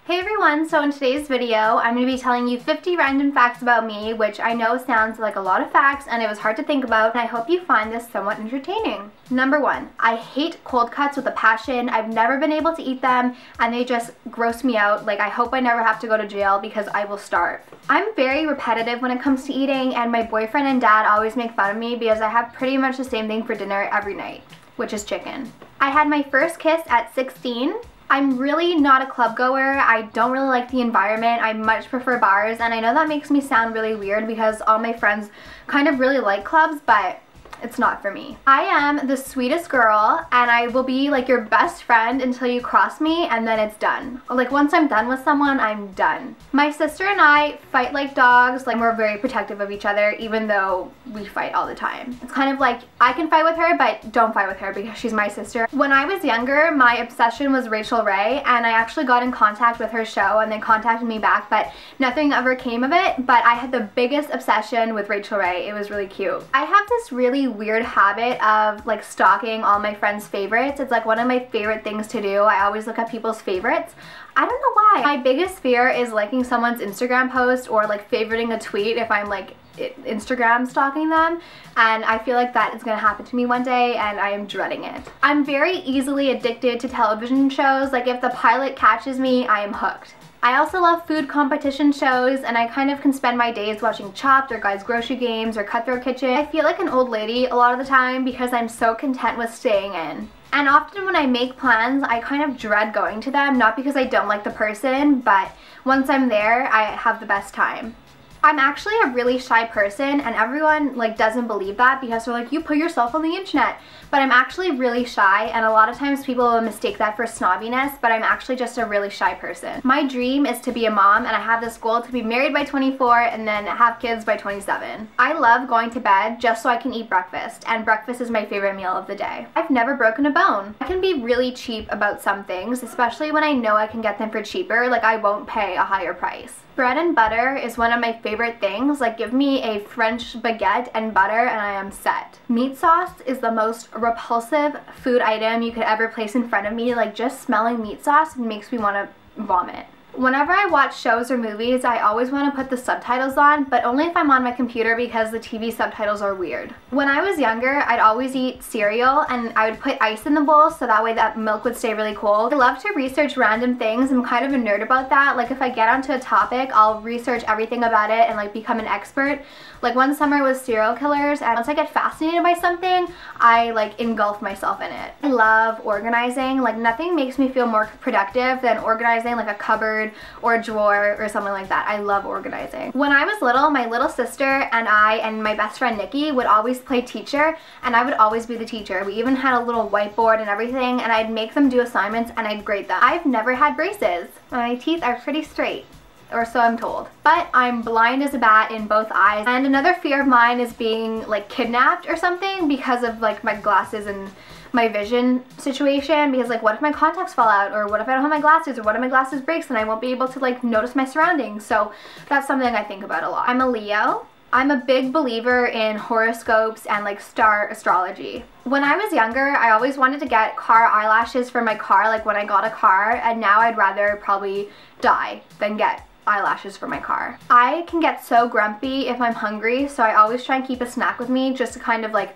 Hey everyone, so in today's video, I'm going to be telling you 50 random facts about me, which I know sounds like a lot of facts and it was hard to think about, and I hope you find this somewhat entertaining. Number 1, I hate cold cuts with a passion. I've never been able to eat them and they just gross me out. Like, I hope I never have to go to jail because I will starve. I'm very repetitive when it comes to eating, and my boyfriend and dad always make fun of me because I have pretty much the same thing for dinner every night, which is chicken. I had my first kiss at 16. I'm really not a club goer. I don't really like the environment. I much prefer bars, and I know that makes me sound really weird because all my friends kind of really like clubs, but it's not for me. I am the sweetest girl, and I will be like your best friend until you cross me, and then it's done. Like, once I'm done with someone, I'm done. My sister and I fight like dogs. Like, we're very protective of each other even though we fight all the time. It's kind of like, I can fight with her, but don't fight with her because she's my sister. When I was younger, my obsession was Rachel Ray, and I actually got in contact with her show and they contacted me back, but nothing ever came of it. But I had the biggest obsession with Rachel Ray. It was really cute. I have this really weird habit of like stalking all my friends' favorites. It's like one of my favorite things to do. I always look at people's favorites. I don't know why. My biggest fear is liking someone's Instagram post or like favoriting a tweet if I'm like Instagram stalking them, and I feel like that is going to happen to me one day and I am dreading it. I'm very easily addicted to television shows. Like, if the pilot catches me, I am hooked. I also love food competition shows, and I kind of can spend my days watching Chopped or Guys Grocery Games or Cutthroat Kitchen. I feel like an old lady a lot of the time because I'm so content with staying in. And often when I make plans, I kind of dread going to them, not because I don't like the person, but once I'm there, I have the best time. I'm actually a really shy person, and everyone like doesn't believe that because they're like, you put yourself on the internet. But I'm actually really shy, and a lot of times people will mistake that for snobbiness, but I'm actually just a really shy person. My dream is to be a mom, and I have this goal to be married by 24 and then have kids by 27. I love going to bed just so I can eat breakfast, and breakfast is my favorite meal of the day. I've never broken a bone. I can be really cheap about some things, especially when I know I can get them for cheaper. Like, I won't pay a higher price. Bread and butter is one of my favorite things. Like, give me a French baguette and butter and I am set. Meat sauce is the most repulsive food item you could ever place in front of me. Like, just smelling meat sauce makes me want to vomit. Whenever I watch shows or movies, I always want to put the subtitles on, but only if I'm on my computer because the TV subtitles are weird. When I was younger, I'd always eat cereal and I would put ice in the bowl so that way that milk would stay really cold. I love to research random things. I'm kind of a nerd about that. Like, if I get onto a topic, I'll research everything about it and like become an expert. Like, one summer was serial killers, and once I get fascinated by something, I like engulf myself in it. I love organizing. Like, nothing makes me feel more productive than organizing like a cupboard or a drawer or something like that. I love organizing. When I was little, my little sister and I and my best friend Nikki would always play teacher, and I would always be the teacher. We even had a little whiteboard and everything, and I'd make them do assignments and I'd grade them. I've never had braces. My teeth are pretty straight, or so I'm told. But I'm blind as a bat in both eyes. And another fear of mine is being like kidnapped or something because of like my glasses and my vision situation, because like, what if my contacts fall out, or what if I don't have my glasses, or what if my glasses breaks and I won't be able to like notice my surroundings. So that's something I think about a lot. I'm a Leo. I'm a big believer in horoscopes and like star astrology. When I was younger, I always wanted to get car eyelashes for my car, like when I got a car, and now I'd rather probably die than get eyelashes for my car. I can get so grumpy if I'm hungry, so I always try and keep a snack with me just to kind of like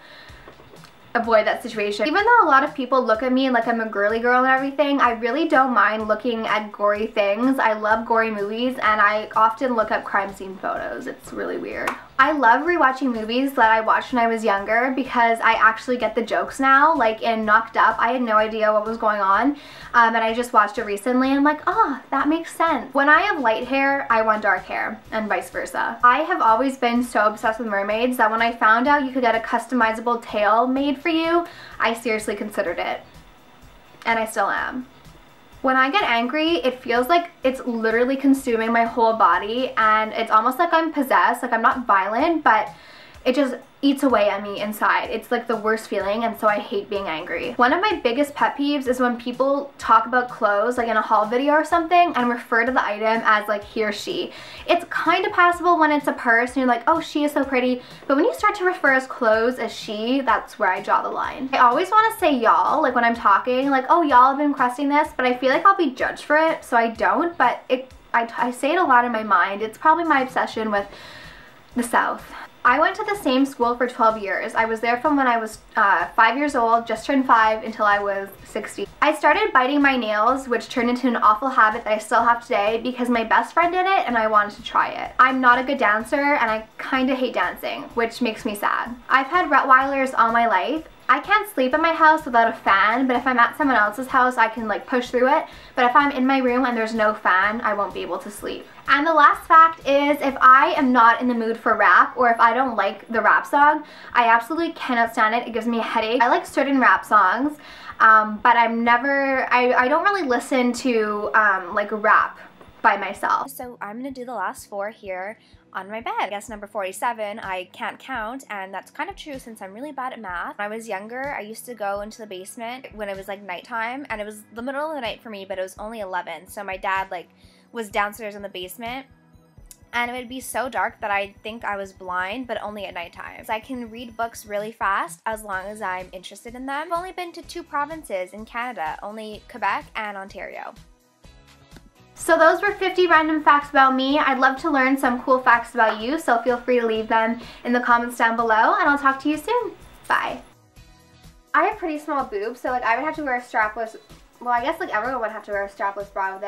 avoid that situation. Even though a lot of people look at me like I'm a girly girl and everything, I really don't mind looking at gory things. I love gory movies, and I often look up crime scene photos. It's really weird. I love rewatching movies that I watched when I was younger because I actually get the jokes now. Like in Knocked Up, I had no idea what was going on, and I just watched it recently and I'm like, oh, that makes sense. When I have light hair, I want dark hair, and vice versa. I have always been so obsessed with mermaids that when I found out you could get a customizable tail made for you, I seriously considered it, and I still am. When I get angry, it feels like it's literally consuming my whole body, and it's almost like I'm possessed. Like, I'm not violent, but it just eats away at me inside. It's like the worst feeling, and so I hate being angry. One of my biggest pet peeves is when people talk about clothes like in a haul video or something and refer to the item as like he or she. It's kind of passable when it's a purse and you're like, oh, she is so pretty, but when you start to refer as clothes as she, that's where I draw the line. I always want to say y'all, like when I'm talking, like, oh, y'all have been requesting this, but I feel like I'll be judged for it, so I don't, but I say it a lot in my mind. It's probably my obsession with the South. I went to the same school for 12 years. I was there from when I was 5 years old, just turned 5, until I was 60. I started biting my nails, which turned into an awful habit that I still have today because my best friend did it and I wanted to try it. I'm not a good dancer and I kind of hate dancing, which makes me sad. I've had Rottweilers all my life. I can't sleep in my house without a fan, but if I'm at someone else's house, I can like push through it. But if I'm in my room and there's no fan, I won't be able to sleep. And the last fact is, if I am not in the mood for rap, or if I don't like the rap song, I absolutely cannot stand it. It gives me a headache. I like certain rap songs, but I don't really listen to like rap by myself. So I'm gonna do the last 4 here on my bed. I guess number 47, I can't count, and that's kind of true since I'm really bad at math. When I was younger, I used to go into the basement when it was like nighttime, and it was the middle of the night for me, but it was only 11, so my dad like was downstairs in the basement, and it would be so dark that I'd think I was blind, but only at nighttime. So I can read books really fast as long as I'm interested in them. I've only been to 2 provinces in Canada, only Quebec and Ontario. So those were 50 random facts about me. I'd love to learn some cool facts about you, so feel free to leave them in the comments down below, and I'll talk to you soon. Bye. I have pretty small boobs, so like I would have to wear a strapless, well, I guess like everyone would have to wear a strapless bra with it.